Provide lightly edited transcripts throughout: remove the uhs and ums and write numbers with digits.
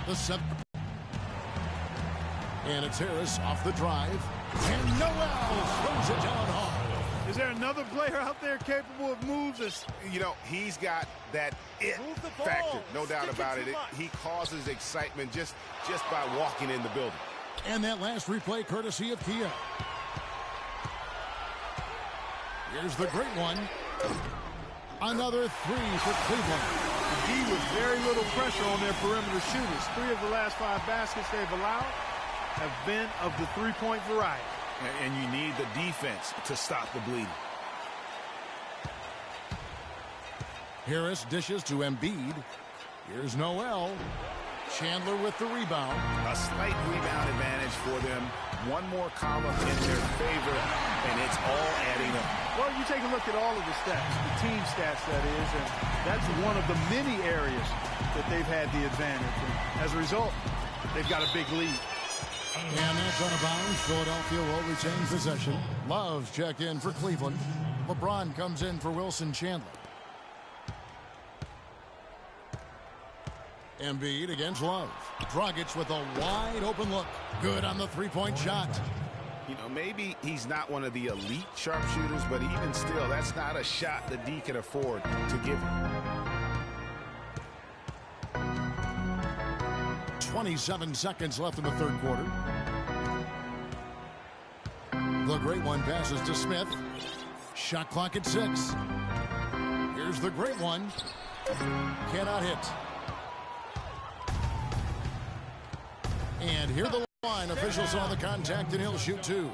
The 7. And it's Harris off the drive. And Noel swings it down hard. Is there another player out there capable of moves? You know, he's got that it factor, no doubt about it. He causes excitement just by walking in the building. And that last replay courtesy of Kia. Here's the great one. Another 3 for Cleveland. The D with very little pressure on their perimeter shooters. 3 of the last 5 baskets they've allowed have been of the three-point variety. And you need the defense to stop the bleeding. Harris dishes to Embiid. Here's Noel. Chandler with the rebound. A slight rebound advantage for them. One more column in their favor, and it's all adding up. Well, you take a look at all of the stats, the team stats, that is, and that's one of the many areas that they've had the advantage. And as a result, they've got a big lead. And that's out of bounds. Philadelphia will retain possession. Love's checked in for Cleveland. LeBron comes in for Wilson Chandler. Embiid against Love. Dragic with a wide open look. Good on the three-point shot. You know, maybe he's not one of the elite sharpshooters, but even still, that's not a shot the D can afford to give him. 27 seconds left in the third quarter. The great one passes to Smith. Shot clock at 6. Here's the great one. Cannot hit. And here the line. Officials saw the contact, and he'll shoot 2.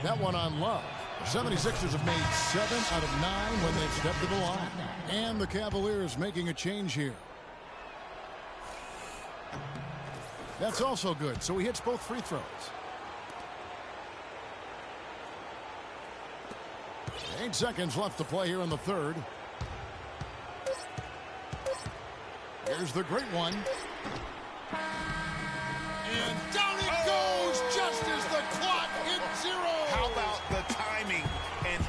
That one on Love. The 76ers have made 7 out of 9 when they've stepped to the line. And the Cavaliers making a change here. That's also good, so he hits both free throws. 8 seconds left to play here in the third. Here's the great one. And down it goes just as the clock hits 0. How about the timing? An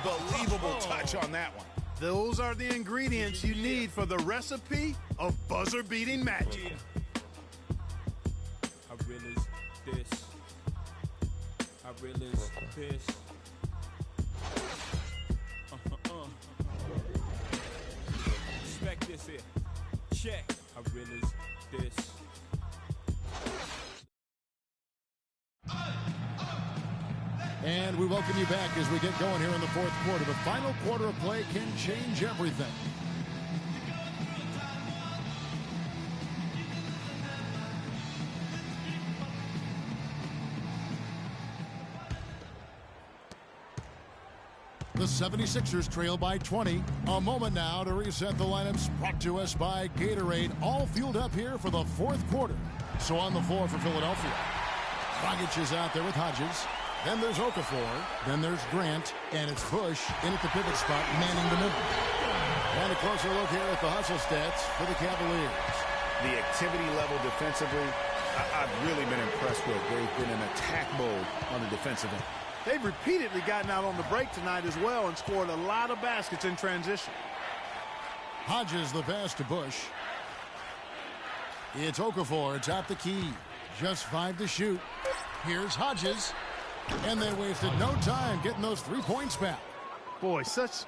unbelievable touch on that one. Those are the ingredients you need for the recipe of buzzer-beating magic. I realize this. I realize this. Respect this here. Check. I realize this. And we welcome you back as we get going here in the fourth quarter. The final quarter of play can change everything. The 76ers trail by 20. A moment now to reset the lineups, brought to us by Gatorade. All fueled up here for the fourth quarter. So on the floor for Philadelphia. Dragic is out there with Hodges. Then there's Okafor. Then there's Grant. And it's Bush in at the pivot spot, manning the middle. And a closer look here at the hustle stats for the Cavaliers. The activity level defensively, I've really been impressed with. They've been in attack mode on the defensive end. They've repeatedly gotten out on the break tonight as well and scored a lot of baskets in transition. Hodges the pass to Bush. It's Okafor atop the key. Just 5 to shoot. Here's Hodges. And they wasted no time getting those 3 points back. Boy, such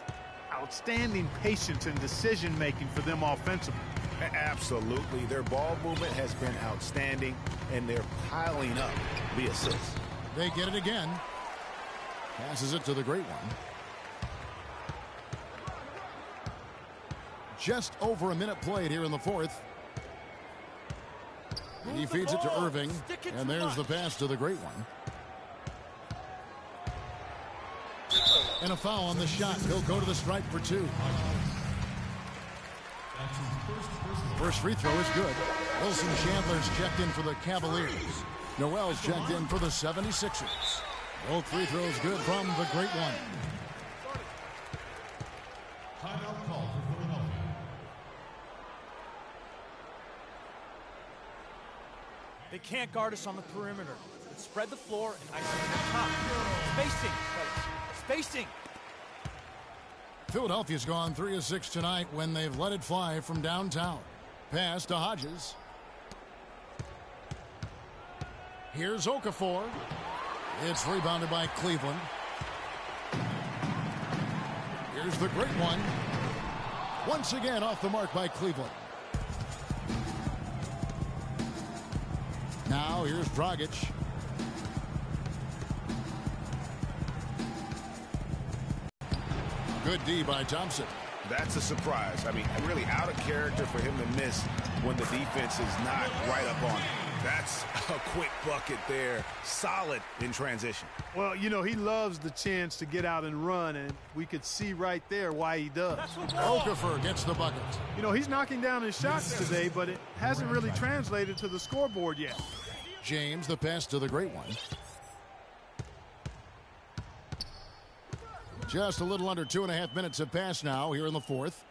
outstanding patience and decision-making for them offensively. Absolutely. Their ball movement has been outstanding, and they're piling up the assists. They get it again. Passes it to the great one. Just over a minute played here in the fourth. And he feeds it to Irving. And there's the pass to the great one. And a foul on the shot. He'll go to the stripe for 2. First free throw is good. Wilson Chandler's checked in for the Cavaliers. Noel's checked in for the 76ers. Both free throws good from the great one. Timeout call for Philadelphia. They can't guard us on the perimeter. Let's spread the floor and isolate the top. Spacing, fellas. Spacing. Philadelphia's gone 3 of 6 tonight when they've let it fly from downtown. Pass to Hodges. Here's Okafor. It's rebounded by Cleveland. Here's the great one. Once again off the mark by Cleveland. Now here's Dragic. Good D by Thompson. That's a surprise. I mean, really out of character for him to miss when the defense is not right up on him. That's a quick bucket there. Solid in transition. Well, you know, he loves the chance to get out and run, and we could see right there why he does. Okafor gets the bucket. You know, he's knocking down his shots today, but it hasn't really translated to the scoreboard yet. James, the pass to the great one. Just a little under 2.5 minutes have passed now here in the fourth.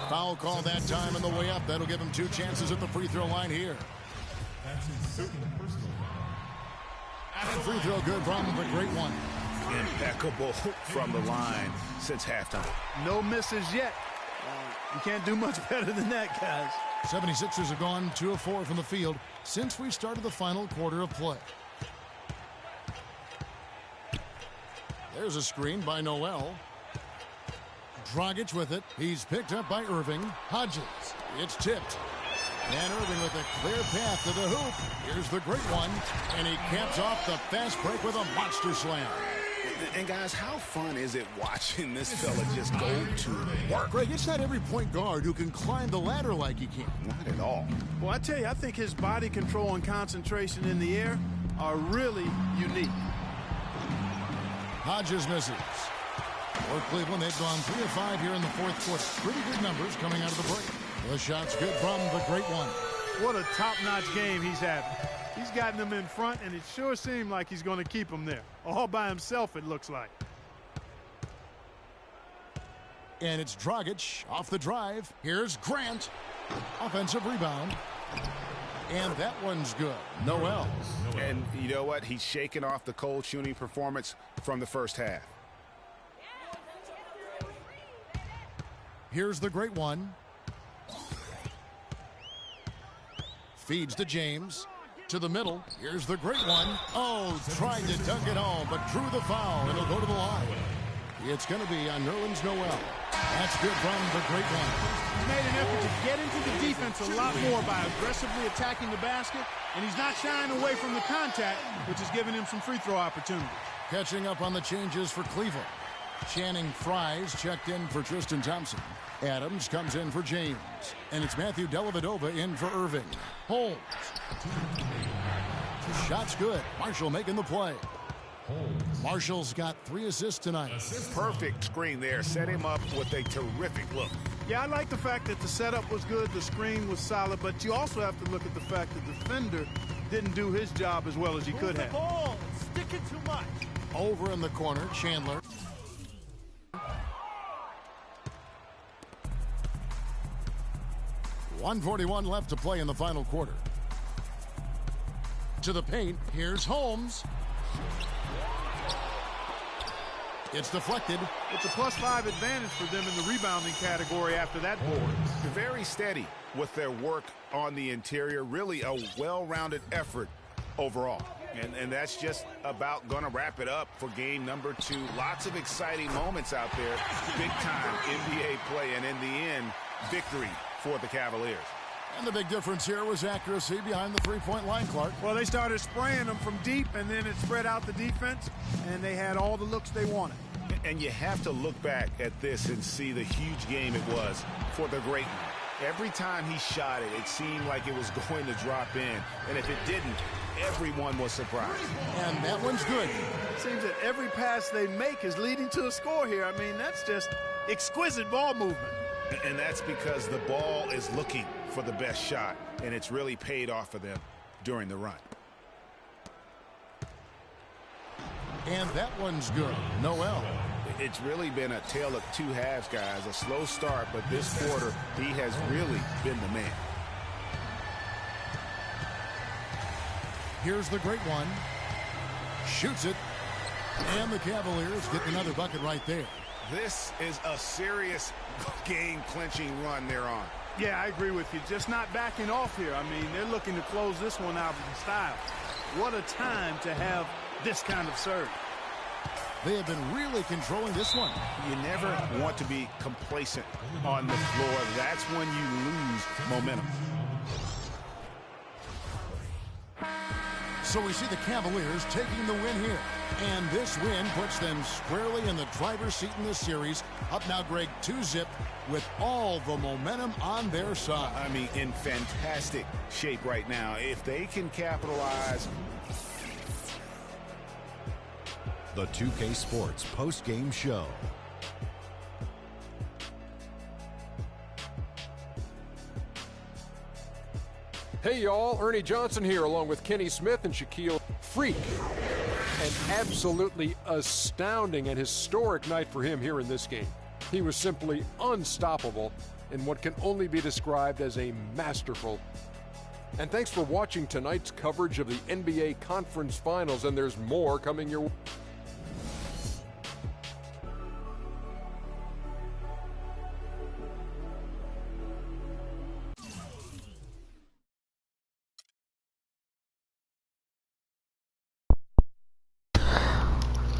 Foul call that time on the way up. That'll give him 2 chances at the free throw line here. And free throw good from the great one. Impeccable from the line since halftime. No misses yet. You can't do much better than that, guys. 76ers have gone 2 of 4 from the field since we started the final quarter of play. There's a screen by Noel. Dragic with it. He's picked up by Irving. Hodges. It's tipped. And Irving with a clear path to the hoop. Here's the great one. And he caps off the fast break with a monster slam. And guys, how fun is it watching this fella just go to work? Greg, it's not every point guard who can climb the ladder like he can. Not at all. Well, I tell you, I think his body control and concentration in the air are really unique. Hodges misses. For Cleveland, they've gone 3 of 5 here in the fourth quarter. Pretty good numbers coming out of the break. The shot's good from the great one. What a top-notch game he's having. He's gotten them in front, and it sure seemed like he's going to keep them there. All by himself, it looks like. And it's Dragic off the drive. Here's Grant. Offensive rebound. And that one's good. Noel. And you know what? He's shaking off the cold shooting performance from the first half. Here's the great one. Feeds to James. To the middle. Here's the great one. Oh, tried to dunk it home, but drew the foul. It'll go to the line. It's going to be on Nerlens Noel. That's good from the great one. He made an effort to get into the defense a lot more by aggressively attacking the basket, and he's not shying away from the contact, which is giving him some free throw opportunities. Catching up on the changes for Cleveland. Channing Fries checked in for Tristan Thompson. Adams comes in for James. And it's Matthew Dellavedova in for Irving. Holmes. Shot's good. Marshall making the play. Marshall's got 3 assists tonight. Perfect screen there. Set him up with a terrific look. Yeah, I like the fact that the setup was good, the screen was solid, but you also have to look at the fact that the defender didn't do his job as well as he could have. Ball. Stick it too much. Over in the corner, Chandler. .141 left to play in the final quarter. To the paint, here's Holmes. It's deflected. It's a +5 advantage for them in the rebounding category after that board. Very steady with their work on the interior. Really a well-rounded effort overall. And that's just about going to wrap it up for game number 2. Lots of exciting moments out there. Big-time NBA play, and in the end, victory for the Cavaliers. And the big difference here was accuracy behind the three-point line, Clark. Well, they started spraying them from deep, and then it spread out the defense, and they had all the looks they wanted. And you have to look back at this and see the huge game it was for the great one. Every time he shot it, it seemed like it was going to drop in. And if it didn't, everyone was surprised. And that one's good. It seems that every pass they make is leading to a score here. I mean, that's just exquisite ball movement. And that's because the ball is looking for the best shot, and it's really paid off for them during the run. And that one's good. Noel. It's really been a tale of 2 halves, guys. A slow start, but this quarter, he has really been the man. Here's the great one. Shoots it. And the Cavaliers get another bucket right there. This is a serious game-clinching run they're on. Yeah, I agree with you. Just not backing off here. I mean, they're looking to close this one out in style. What a time to have this kind of serve. They have been really controlling this one. You never want to be complacent on the floor. That's when you lose momentum. So we see the Cavaliers taking the win here. And this win puts them squarely in the driver's seat in this series. Up now, Greg, 2-zip with all the momentum on their side. I mean, in fantastic shape right now. If they can capitalize. The 2K Sports post-game show. Hey y'all, Ernie Johnson here along with Kenny Smith and Shaquille. Freak. An absolutely astounding and historic night for him here in this game. He was simply unstoppable in what can only be described as a masterful. And thanks for watching tonight's coverage of the NBA Conference Finals, and there's more coming your way.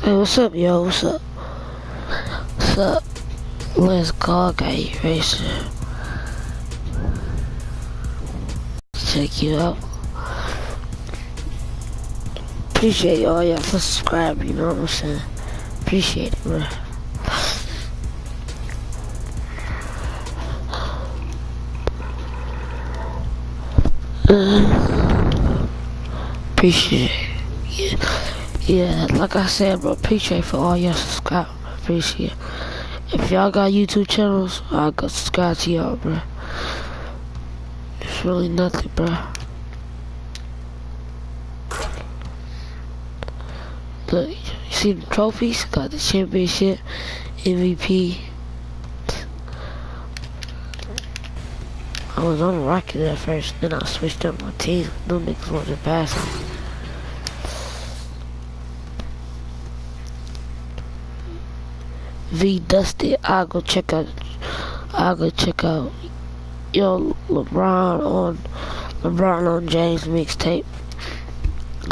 Hey, what's up, yo? What's up? What's up? Let's go, guy racer. Check you out. Appreciate y'all for subscribing, you know what I'm saying? Appreciate it, bro. Appreciate it. Yeah, like I said, bro, appreciate for all y'all subscribe. Appreciate it. If y'all got YouTube channels, I'll go subscribe to y'all, bro. It's really nothing, bro. Look, you see the trophies? Got the championship, MVP. I was on the Rocket at first, then I switched up my team. Them niggas wanted to pass me. V Dusted, I'll go check out yo LeBron on James mixtape.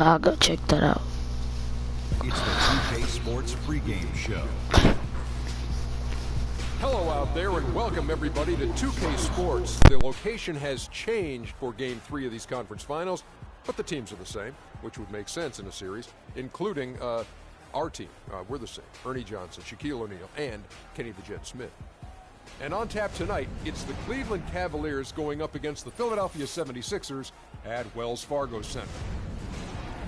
I'll go check that out. It's the 2K Sports pregame show. Hello out there and welcome everybody to 2K Sports. The location has changed for Game 3 of these conference finals, but the teams are the same, which would make sense in a series, including our team. We're the same. Ernie Johnson, Shaquille O'Neal, and Kenny the Jet Smith. And on tap tonight, it's the Cleveland Cavaliers going up against the Philadelphia 76ers at Wells Fargo Center.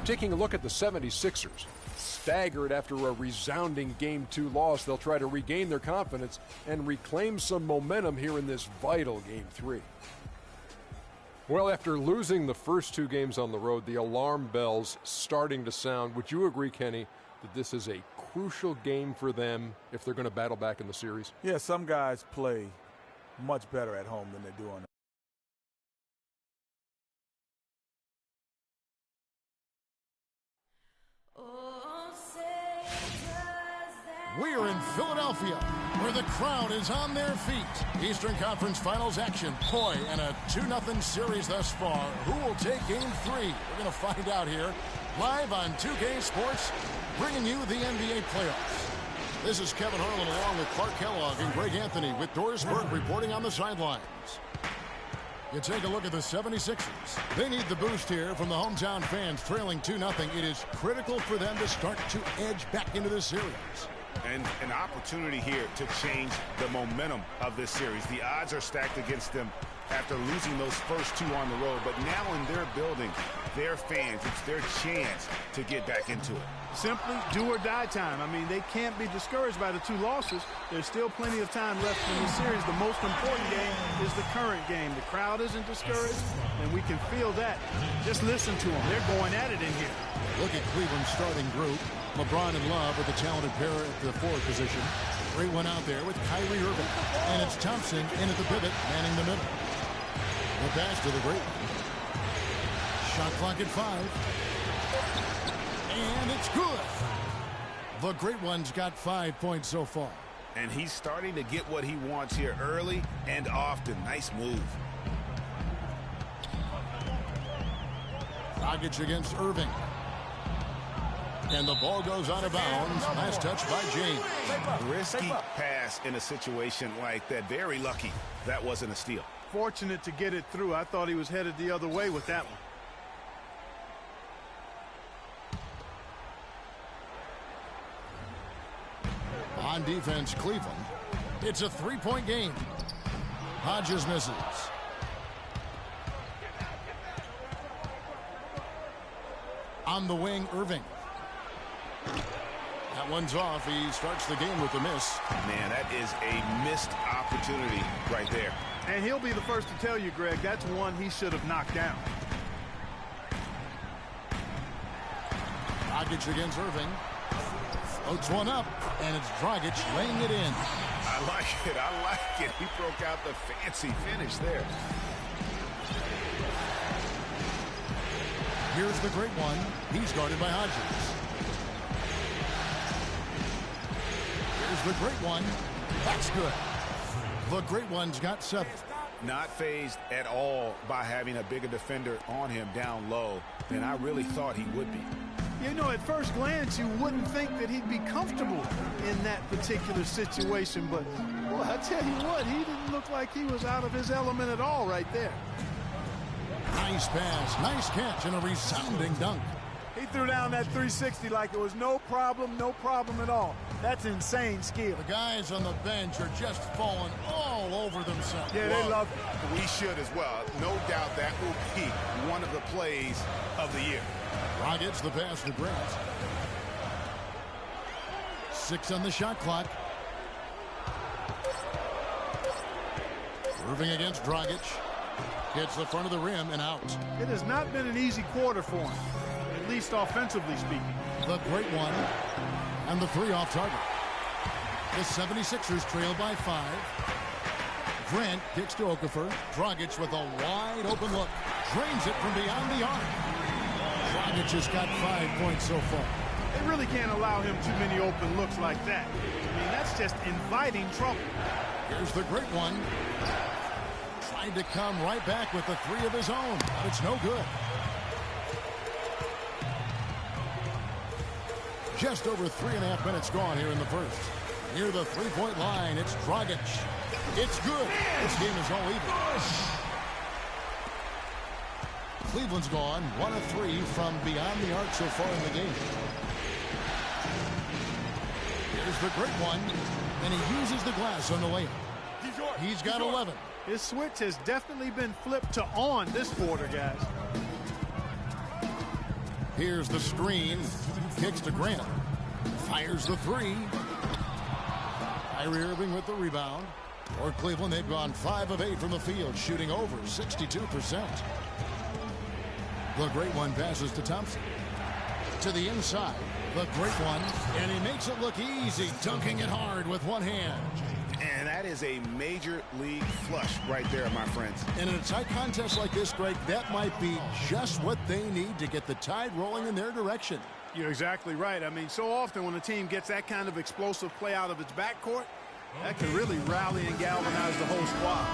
Taking a look at the 76ers, staggered after a resounding Game 2 loss, they'll try to regain their confidence and reclaim some momentum here in this vital Game 3. Well, after losing the first 2 games on the road, the alarm bells starting to sound. Would you agree, Kenny, that this is a crucial game for them if they're going to battle back in the series? Yeah, some guys play much better at home than they do on the We're in Philadelphia, where the crowd is on their feet. Eastern Conference Finals action. Boy, and a 2-0 series thus far. Who will take Game 3? We're going to find out here, live on 2K Sports, bringing you the NBA playoffs. This is Kevin Harlan along with Clark Kellogg and Greg Anthony with Doris Burke reporting on the sidelines. You take a look at the 76ers. They need the boost here from the hometown fans, trailing 2-0. It is critical for them to start to edge back into this series. And an opportunity here to change the momentum of this series. The odds are stacked against them after losing those first 2 on the road. But now in their building, their fans, it's their chance to get back into it. Simply do or die time. I mean, they can't be discouraged by the 2 losses. There's still plenty of time left in the series. The most important game is the current game. The crowd isn't discouraged, and we can feel that. Just listen to them. They're going at it in here. Look at Cleveland's starting group. LeBron and Love with the talented pair at the forward position. Great one out there with Kyrie Irving. And it's Thompson in at the pivot, manning the middle. The pass to the great one. Shot clock at 5. And it's good. The great one's got 5 points so far. And he's starting to get what he wants here early and often. Nice move. Dragic against Irving. And the ball goes out of bounds. Last touch by James. Risky pass in a situation like that. Very lucky that wasn't a steal. Fortunate to get it through. I thought he was headed the other way with that one. On defense, Cleveland. It's a three-point game. Hodges misses. On the wing, Irving. That one's off. He starts the game with a miss. Man, that is a missed opportunity right there. And he'll be the first to tell you, Greg, that's one he should have knocked down. Dragic against Irving. Floats one up, and it's Dragic laying it in. I like it. I like it. He broke out the fancy finish there. Here's the great one. He's guarded by Hodges. Here's the great one. That's good. The great one's got 7. Not fazed at all by having a bigger defender on him down low than I really thought he would be. You know, at first glance, you wouldn't think that he'd be comfortable in that particular situation. But, boy, I tell you what, he didn't look like he was out of his element at all right there. Nice pass, nice catch, and a resounding dunk. He threw down that 360 like it was no problem at all. That's insane skill. The guys on the bench are just falling all over themselves. Yeah, they love it. We should as well. No doubt that will be one of the plays of the year. Dragic the pass to Grant. 6 on the shot clock. Irving against Dragic. Hits the front of the rim and out. It has not been an easy quarter for him, at least offensively speaking. The great one. And the 3 off target. The 76ers trail by 5. Grant kicks to Okafor. Dragic with a wide open look. Drains it from beyond the arc. Dragic has got 5 points so far. They really can't allow him too many open looks like that. I mean, that's just inviting trouble. Here's the great one. Tried to come right back with the 3 of his own, but it's no good. Just over 3.5 minutes gone here in the first. Near the three-point line, it's Dragic. It's good. This game is all even. Cleveland's gone 1 of 3 from beyond the arc so far in the game. Here's the great one, and he uses the glass on the layup. He's got 11. His switch has definitely been flipped to on this quarter, guys. Here's the screen. Kicks to Grant. Fires the 3. Kyrie Irving with the rebound. For Cleveland, they've gone 5 of 8 from the field, shooting over 62%. The great one passes to Thompson. To the inside. The great one. And he makes it look easy, dunking it hard with one hand. And that is a major league flush right there, my friends. And in a tight contest like this, Greg, that might be just what they need to get the tide rolling in their direction. You're exactly right. I mean, so often when a team gets that kind of explosive play out of its backcourt, that can really rally and galvanize the whole squad.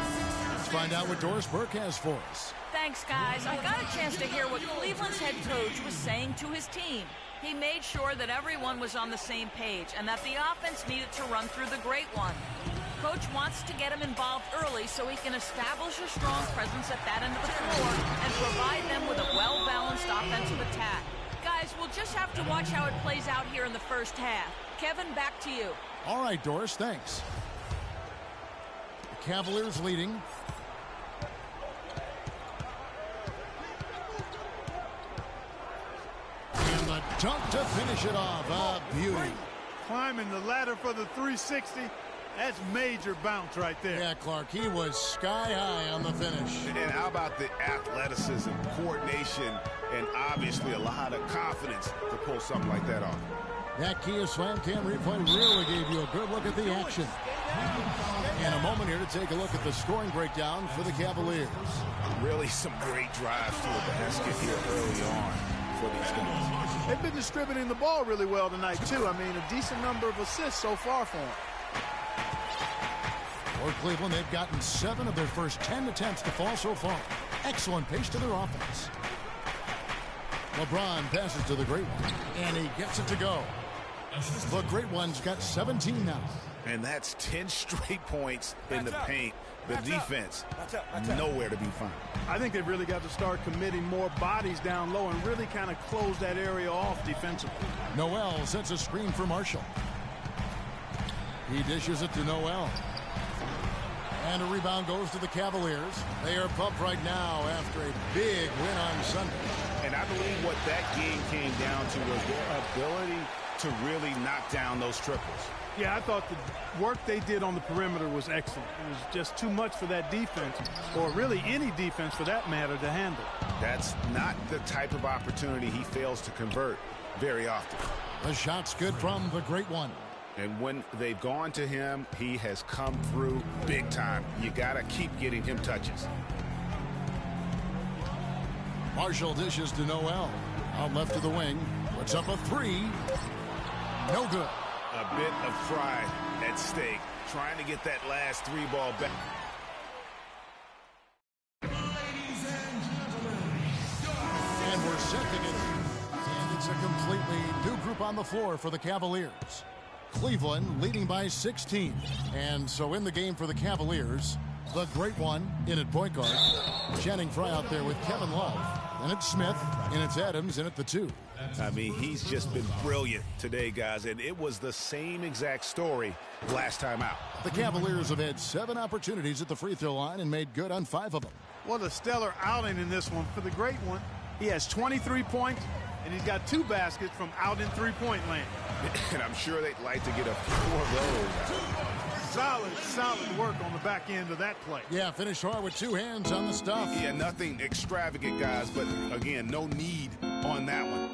Let's find out what Doris Burke has for us. Thanks, guys. I got a chance to hear what Cleveland's head coach was saying to his team. He made sure that everyone was on the same page and that the offense needed to run through the great one. Coach wants to get him involved early so he can establish a strong presence at that end of the floor and provide them with a well-balanced offensive attack. Guys, we'll just have to watch how it plays out here in the first half. Kevin, back to you. All right, Doris, thanks. The Cavaliers leading. And the dunk to finish it off. A beauty. Climbing the ladder for the 360. That's major bounce right there. Yeah, Clark, he was sky high on the finish. And how about the athleticism, coordination, and obviously a lot of confidence to pull something like that off. That Kia Slam Cam replay really gave you a good look at the action. In a moment here to take a look at the scoring breakdown for the Cavaliers. Really some great drives to the basket here early on for these guys. They've been distributing the ball really well tonight, too. I mean, a decent number of assists so far for them. For Cleveland, they've gotten 7 of their first 10 attempts to fall so far. Excellent pace to their offense. LeBron passes to the Great One, and he gets it to go. The Great One's got 17 now. And that's 10 straight points in the paint. The defense, nowhere to be found. I think they've really got to start committing more bodies down low and really kind of close that area off defensively. Noel sets a screen for Marshall. He dishes it to Noel. And a rebound goes to the Cavaliers. They are pumped right now after a big win on Sunday. And I believe what that game came down to was their ability to really knock down those triples. Yeah, I thought the work they did on the perimeter was excellent. It was just too much for that defense, or really any defense for that matter, to handle. That's not the type of opportunity he fails to convert very often. The shot's good from the Great One. And when they've gone to him, he has come through big time. You got to keep getting him touches. Marshall dishes to Noel. Out left to the wing. Puts up a 3. No good. A bit of pride at stake, trying to get that last 3-ball back. And we're set to get, and it's a completely new group on the floor for the Cavaliers. Cleveland leading by 16. And so in the game for the Cavaliers, the Great One in at point guard. Channing Frye out there with Kevin Love. And it's Smith, and it's Adams in at the 2. I mean, he's just been brilliant today, guys, and it was the same exact story last time out. The Cavaliers have had 7 opportunities at the free throw line and made good on 5 of them. What a stellar outing in this one for the Great One. He has 23 points, and he's got 2 baskets from out in three-point land. And I'm sure they'd like to get a few of those. Solid work on the back end of that play. Yeah, finish hard with 2 hands on the stuff. Yeah, nothing extravagant, guys, but again, no need on that one.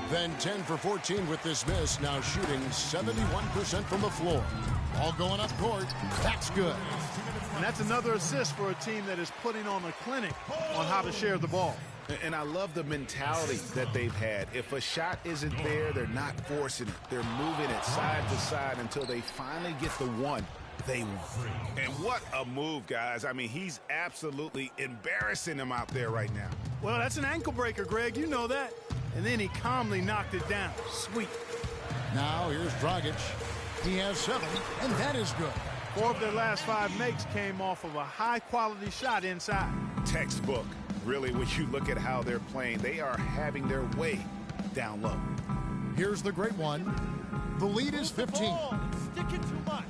Then 10 for 14 with this miss, now shooting 71% from the floor. All going up court. That's good. And that's another assist for a team that is putting on a clinic on how to share the ball. And I love the mentality that they've had. If a shot isn't there, they're not forcing it. They're moving it side to side until they finally get the one they want. And what a move, guys. I mean, he's absolutely embarrassing them out there right now. Well, that's an ankle breaker, Greg. You know that. And then he calmly knocked it down. Sweet. Now here's Dragic. He has 7, and that is good. 4 of their last 5 makes came off of a high-quality shot inside. Textbook. Really, when you look at how they're playing, they are having their way down low. Here's the Great One. The lead is 15. Sticking too much.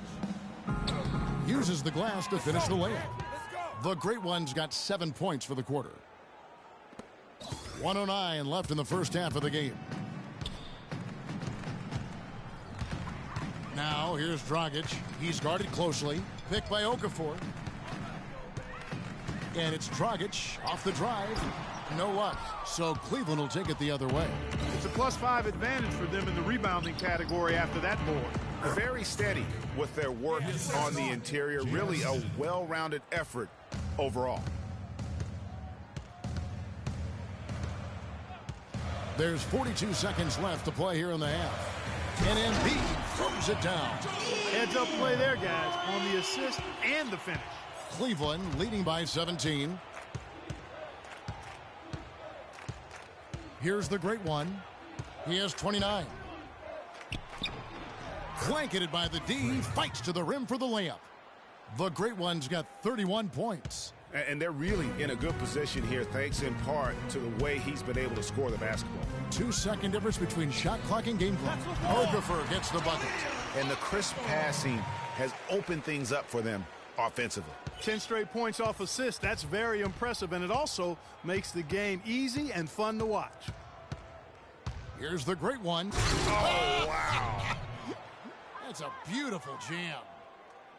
Uses the glass to finish the layup. The Great One's got 7 points for the quarter. 1:09 left in the first half of the game. Now here's Dragic. He's guarded closely. Picked by Okafor. And it's Dragic off the drive. No luck. So Cleveland will take it the other way. It's a +5 advantage for them in the rebounding category after that board. Very steady with their work on the interior. Really a well-rounded effort overall. There's 42 seconds left to play here in the half. And Embiid throws it down. Heads-up play there, guys, on the assist and the finish. Cleveland leading by 17. Here's the Great One. He has 29. Blanketed by the D. Fights to the rim for the layup. The Great One's got 31 points. And they're really in a good position here, thanks in part to the way he's been able to score the basketball. 2-second difference between shot clock and game clock. Okafor gets the bucket. And the crisp passing has opened things up for them offensively. 10 straight points off assists. That's very impressive, and it also makes the game easy and fun to watch. Here's the Great One. Oh, wow. That's a beautiful jam.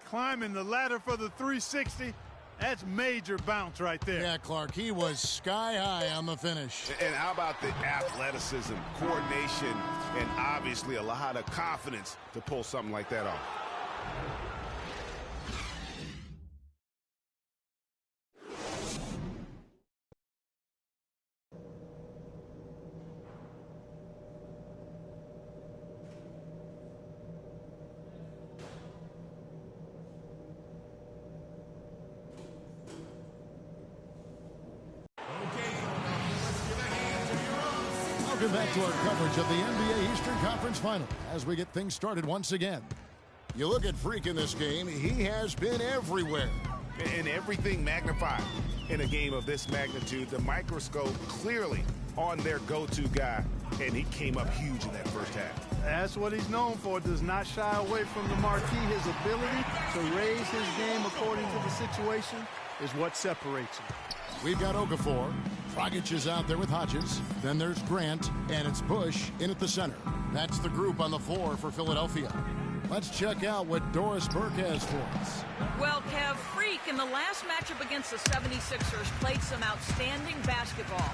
Climbing the ladder for the 360. That's major bounce right there. Yeah, Clark, he was sky high on the finish. And how about the athleticism, coordination, and obviously a lot of confidence to pull something like that off. Welcome back to our coverage of the NBA Eastern Conference Final as we get things started once again. You look at Freak in this game, he has been everywhere. And everything magnified in a game of this magnitude. The microscope clearly on their go-to guy, and he came up huge in that first half. That's what he's known for. Does not shy away from the marquee. His ability to raise his game according to the situation is what separates him. We've got Okafor. Dragic is out there with Hodges. Then there's Grant, and it's Bush in at the center. That's the group on the floor for Philadelphia. Let's check out what Doris Burke has for us. Well, Kev, Freak in the last matchup against the 76ers played some outstanding basketball.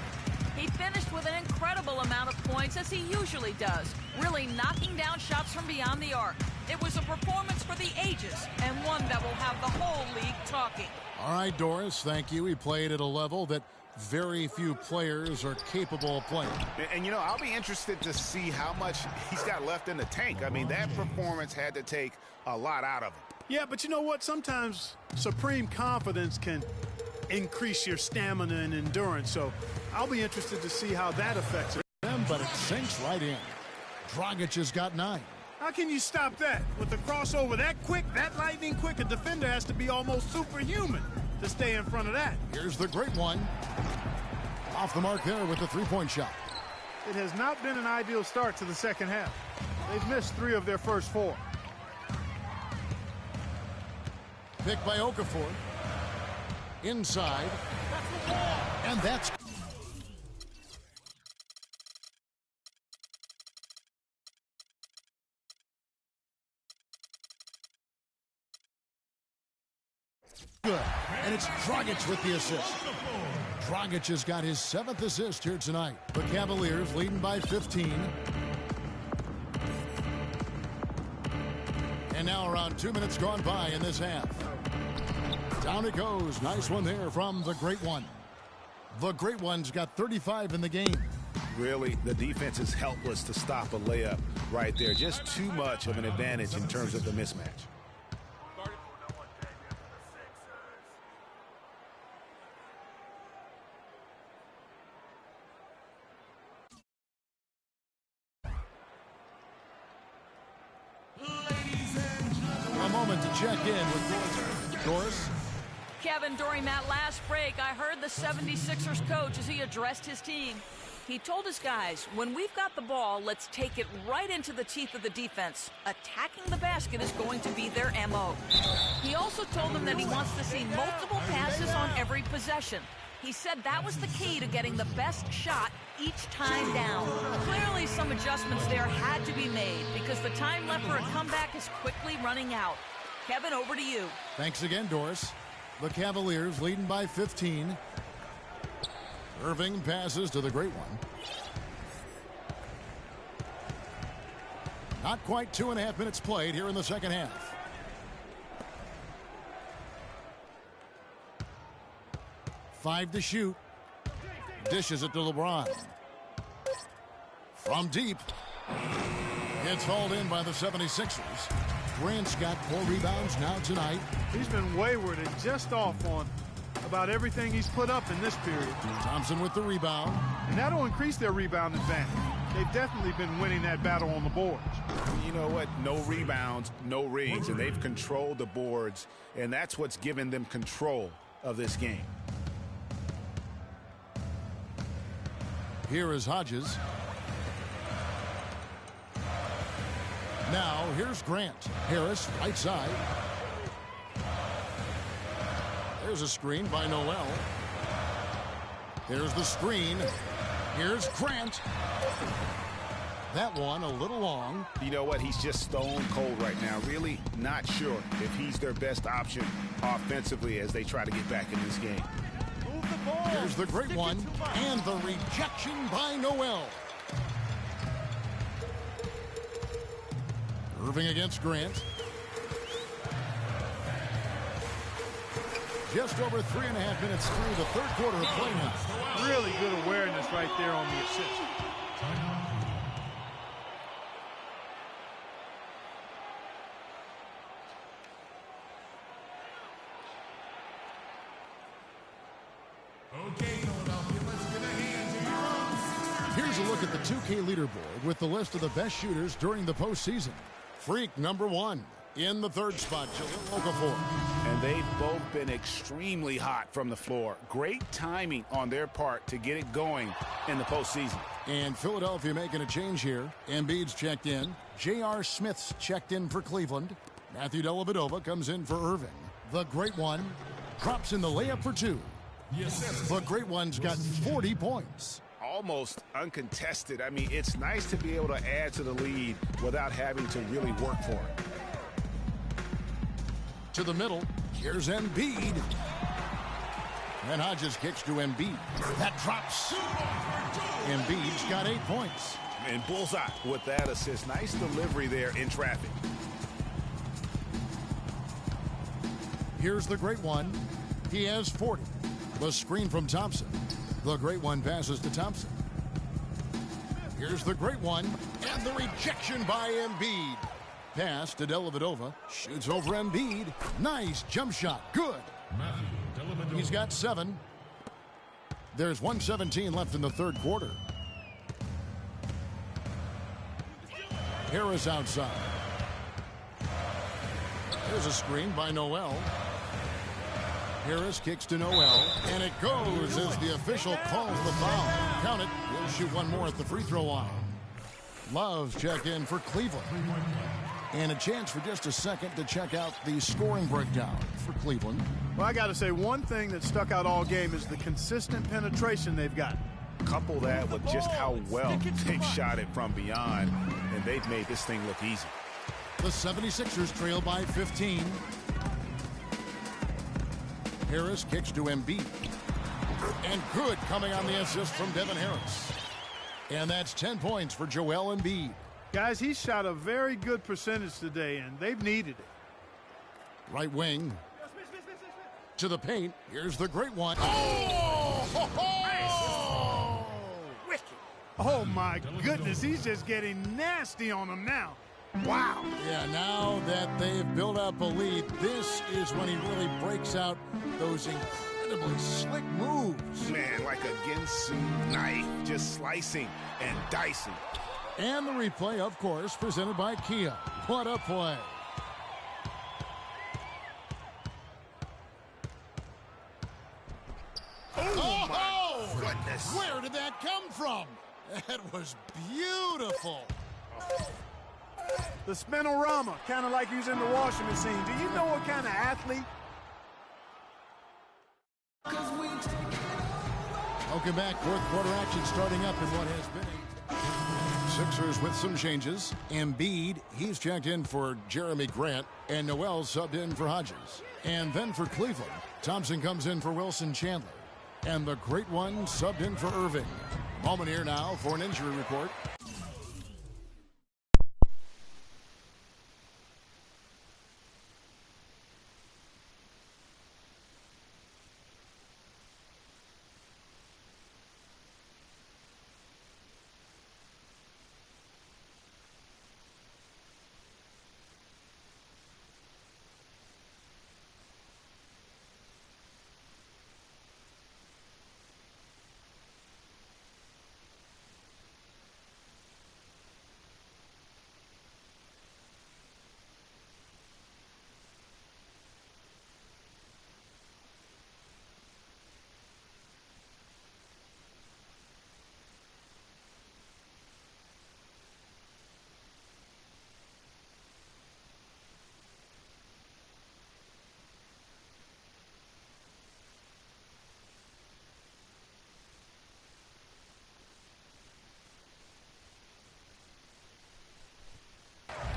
He finished with an incredible amount of points, as he usually does, really knocking down shots from beyond the arc. It was a performance for the ages, and one that will have the whole league talking. All right, Doris, thank you. He played at a level that very few players are capable of playing. And, you know, I'll be interested to see how much he's got left in the tank. I mean, that performance had to take a lot out of him. Yeah, but you know what? Sometimes supreme confidence can increase your stamina and endurance. So I'll be interested to see how that affects it. But it sinks right in. Dragic has got 9. How can you stop that? With the crossover that quick, that lightning quick, a defender has to be almost superhuman to stay in front of that. Here's the great one. Off the mark there with the three-point shot. It has not been an ideal start to the second half. They've missed 3 of their first 4. Picked by Okafor. Inside. And that's... good. And it's Dragic with the assist. Dragic has got his 7th assist here tonight. The Cavaliers leading by 15. And now around 2 minutes gone by in this half. Down it goes. Nice one there from the Great One. The Great One's got 35 in the game. Really, the defense is helpless to stop a layup right there. Just too much of an advantage in terms of the mismatch. A moment to check in with Doris. Kevin, during that last break, I heard the 76ers coach as he addressed his team. He told his guys, when we've got the ball, let's take it right into the teeth of the defense. Attacking the basket is going to be their MO. He also told them that he wants to see multiple passes on every possession. He said that was the key to getting the best shot each time down. Clearly, some adjustments there had to be made because the time left for a comeback is quickly running out. Kevin, over to you. Thanks again, Doris. The Cavaliers leading by 15. Irving passes to the Great One. Not quite 2.5 minutes played here in the second half. Five to shoot. Dishes it to LeBron. From deep. It's hauled in by the 76ers. Grant's got 4 rebounds now tonight. He's been wayward and just off on about everything he's put up in this period. Thompson with the rebound. And that'll increase their rebound advantage. They've definitely been winning that battle on the boards. You know what? No rebounds, no rings, and they've controlled the boards, and that's what's given them control of this game. Here is Hodges. Now, here's Grant. Harris, right side. There's a screen by Noel. There's the screen. Here's Grant. That one a little long. You know what? He's just stone cold right now. Really not sure if he's their best option offensively as they try to get back in this game. Here's the Great One. And the rejection by Noel. Irving against Grant. Just over 3.5 minutes through the third quarter of play now. Really good awareness right there on the assist. Okay, Philadelphia, let's get a hand to your own Here's a look at the 2K leaderboard with the list of the best shooters during the postseason. Freak number 1 in the 3rd spot, Jahlil Okafor. And they've both been extremely hot from the floor. Great timing on their part to get it going in the postseason. And Philadelphia making a change here. Embiid's checked in. J.R. Smith's checked in for Cleveland. Matthew Dellavedova comes in for Irving. The Great One drops in the layup for 2. The Great One's got 40 points. Almost uncontested. I mean, it's nice to be able to add to the lead without having to really work for it. To the middle, here's Embiid. And Hodges kicks to Embiid. That drops. Embiid's got 8 points. And bullseye with that assist. Nice delivery there in traffic. Here's the Great One. He has 40. The screen from Thompson. The Great One passes to Thompson. Here's the Great One. And the rejection by Embiid. Pass to Dellavedova. Shoots over Embiid. Nice jump shot. Good. He's got 7. There's 1:17 left in the 3rd quarter. Harris outside. There's a screen by Noel. Harris kicks to Noel, and it goes as the official calls the foul. Count it. He'll shoot one more at the free throw line. Love's check in for Cleveland. And a chance for just a second to check out the scoring breakdown for Cleveland. Well, I got to say, one thing that stuck out all game is the consistent penetration they've got. Couple that with just how well they've shot it from beyond, and they've made this thing look easy. The 76ers trail by 15. Harris kicks to Embiid. And good coming on the assist from Devin Harris. And that's 10 points for Joel Embiid. Guys, he shot a very good percentage today, and they've needed it. Right wing. To the paint. Here's the Great One. Oh! Ho, ho! Wicked. Oh, my goodness. He's just getting nasty on them now. Wow. Yeah, now that they've built up a lead, this is when he really breaks out those incredibly slick moves. Man, like a Ginsu knife, just slicing and dicing. And the replay, of course, presented by Kia. What a play. Oh, my goodness. Where did that come from? That was beautiful. The spinorama, kind of like using the washing machine. Do you know what kind of athlete? Welcome back. 4th quarter action starting up in what has been Sixers with some changes. Embiid, he's checked in for Jeremy Grant, and Noel subbed in for Hodges. And then for Cleveland, Thompson comes in for Wilson Chandler. And the Great One subbed in for Irving. Moment here now for an injury report.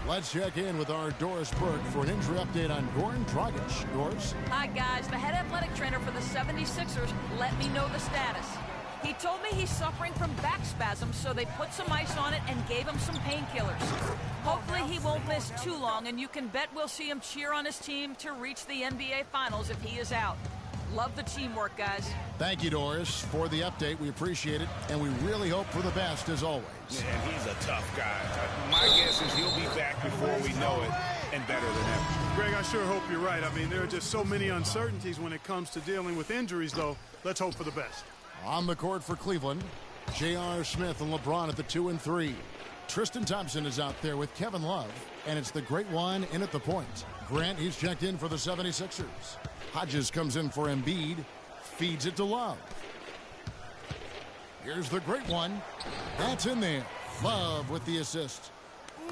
Let's check in with our Doris Burke for an injury update on Goran Dragic. Doris? Hi, guys. The head athletic trainer for the 76ers let me know the status. He told me he's suffering from back spasms, so they put some ice on it and gave him some painkillers. Hopefully he won't miss too long, and you can bet we'll see him cheer on his team to reach the NBA Finals if he is out. Love the teamwork, guys. Thank you, Doris, for the update. We appreciate it, and we really hope for the best, as always. And he's a tough guy. My guess is he'll be back before we know it, and better than ever. Greg, I sure hope you're right. I mean, there are just so many uncertainties when it comes to dealing with injuries, though. Let's hope for the best. On the court for Cleveland, J.R. Smith and LeBron at the 2 and 3. Tristan Thompson is out there with Kevin Love, and it's the great one in at the point. Grant, he's checked in for the 76ers. Hodges comes in for Embiid, feeds it to Love. Here's the great one. That's in there. Love with the assist.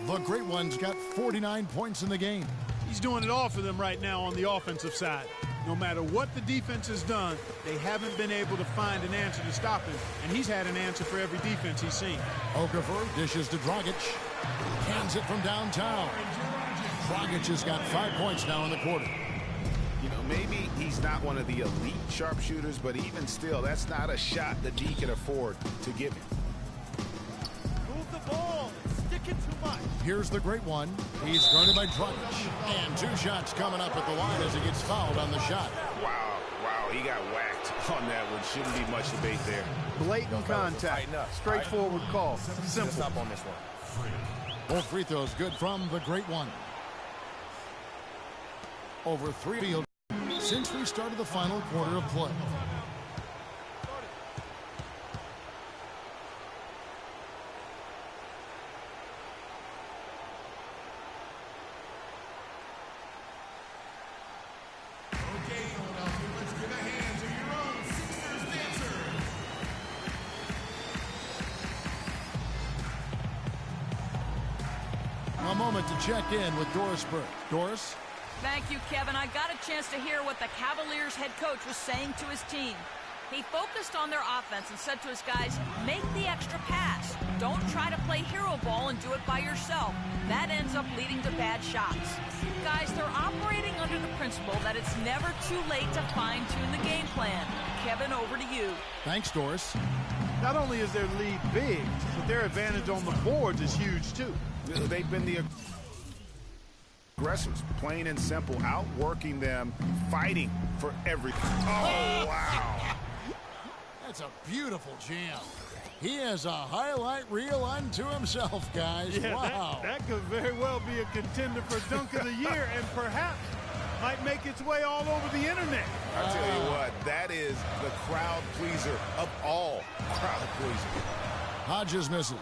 The great one's got 49 points in the game. He's doing it all for them right now on the offensive side. No matter what the defense has done, they haven't been able to find an answer to stop him, and he's had an answer for every defense he's seen. Okafor dishes to Dragic. Hands it from downtown. Dragic has got 5 points now in the quarter. You know, maybe he's not one of the elite sharpshooters, but even still, that's not a shot that D can afford to give him. Move the ball. Stick it too much. Here's the great one. He's guarded by Dragic. And 2 shots coming up at the line as he gets fouled on the shot. Wow, he got whacked on that one. Shouldn't be much debate there. Blatant contact. Straightforward call. Simple. Stop on this one. Both free throws good from the great one. Over 3 field since we started the final quarter of play. A moment to check in with Doris Burke. Doris? Thank you, Kevin. I got a chance to hear what the Cavaliers head coach was saying to his team. He focused on their offense and said to his guys, make the extra pass. Don't try to play hero ball and do it by yourself. That ends up leading to bad shots. Guys, they're operating under the principle that it's never too late to fine-tune the game plan. Kevin, over to you. Thanks, Doris. Not only is their lead big, but their advantage on the boards is huge, too. They've been the aggressors, plain and simple, outworking them, fighting for everything. Oh, wow. That's a beautiful jam. He has a highlight reel unto himself, guys. Yeah, wow. That could very well be a contender for Dunk of the Year and perhaps might make its way all over the internet. I'll tell you what, that is the crowd pleaser of all crowd pleasers. Hodges misses.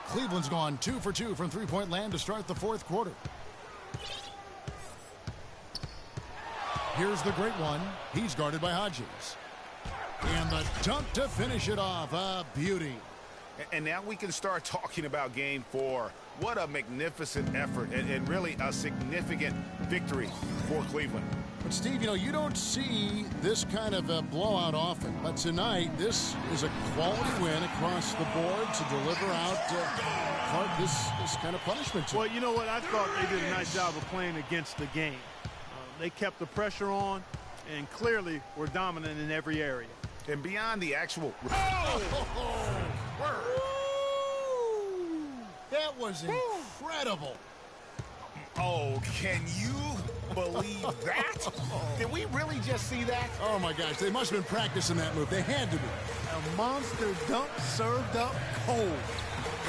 Cleveland's gone 2 for 2 from three-point land to start the fourth quarter. Here's the great one. He's guarded by Hodges. And the dunk to finish it off. A beauty. And now we can start talking about Game 4. What a magnificent effort and really a significant victory for Cleveland. But, Steve, you know, you don't see this kind of a blowout often. But tonight, this is a quality win across the board to deliver out this kind of punishment to Well, you know what? I thought they did a nice job of playing against the game. They kept the pressure on and clearly were dominant in every area. And beyond the actual... That was incredible. Oh, can you believe that? Did we really just see that? Oh, my gosh. They must have been practicing that move. They had to be. A monster dunk served up cold.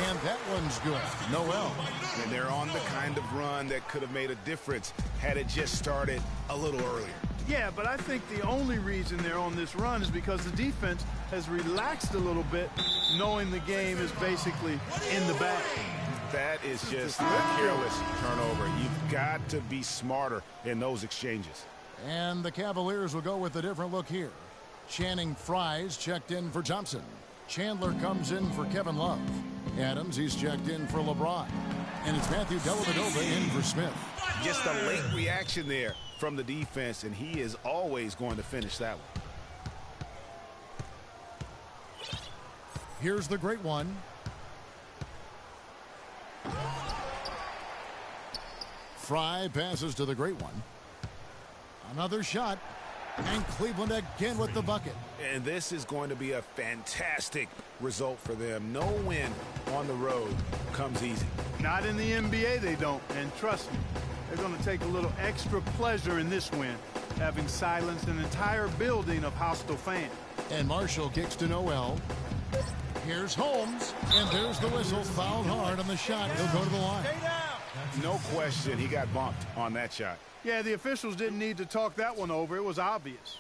And that one's good. Noel. And they're on the kind of run that could have made a difference had it just started a little earlier. Yeah, but I think the only reason they're on this run is because the defense has relaxed a little bit, knowing the game is basically in the bag. That is just a careless turnover. You've got to be smarter in those exchanges. And the Cavaliers will go with a different look here. Channing Frye's checked in for Thompson. Chandler comes in for Kevin Love. Adams, he's checked in for LeBron. And it's Matthew Dellavedova in for Smith. Just a late reaction there from the defense, and he is always going to finish that one. Here's the great one. Frye passes to the great one. Another shot. And Cleveland again with the bucket. And this is going to be a fantastic result for them. No win on the road comes easy. Not in the NBA, they don't. And trust me, they're going to take a little extra pleasure in this win, having silenced an entire building of hostile fans. And Marshall kicks to Noel. Here's Holmes. And there's the whistle. Fouled hard on the shot. He'll go to the line. No question, he got bumped on that shot. Yeah, the officials didn't need to talk that one over. It was obvious.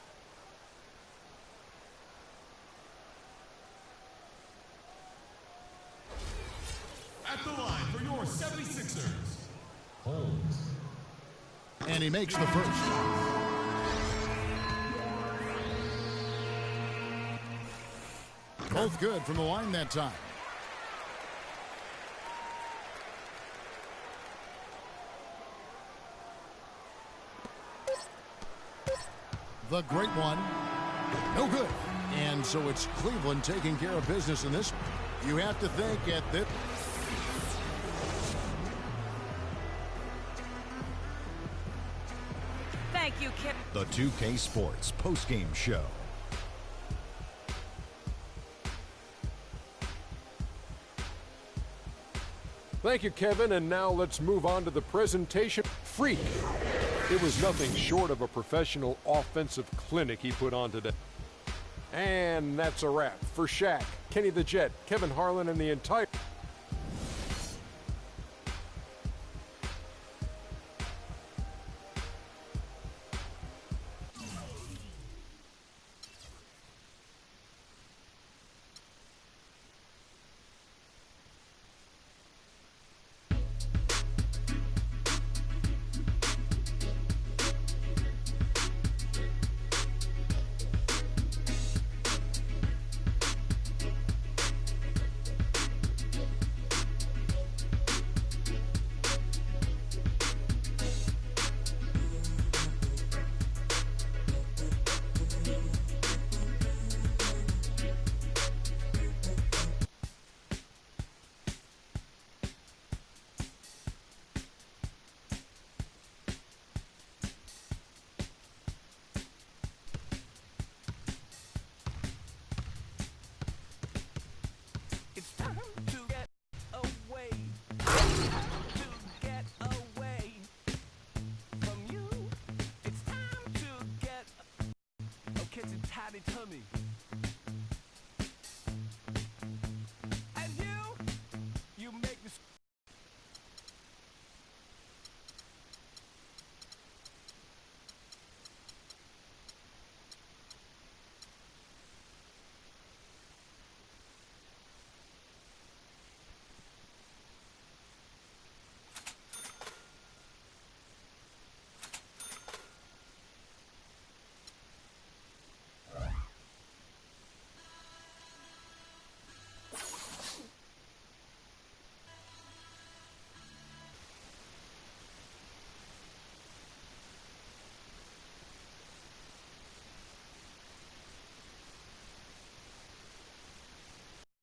76ers. Holmes. And he makes the first. Both good from the line that time. The great one. No good. And so it's Cleveland taking care of business in this. You have to think at this. Thank you, Kip. The 2K Sports postgame show. Thank you, Kevin, and now let's move on to the presentation. Freak. It was nothing short of a professional offensive clinic he put on today. And that's a wrap for Shaq, Kenny the Jet, Kevin Harlan, and the entire... It's time to get away. To get away from you. It's time to get a kitchen tidy tummy.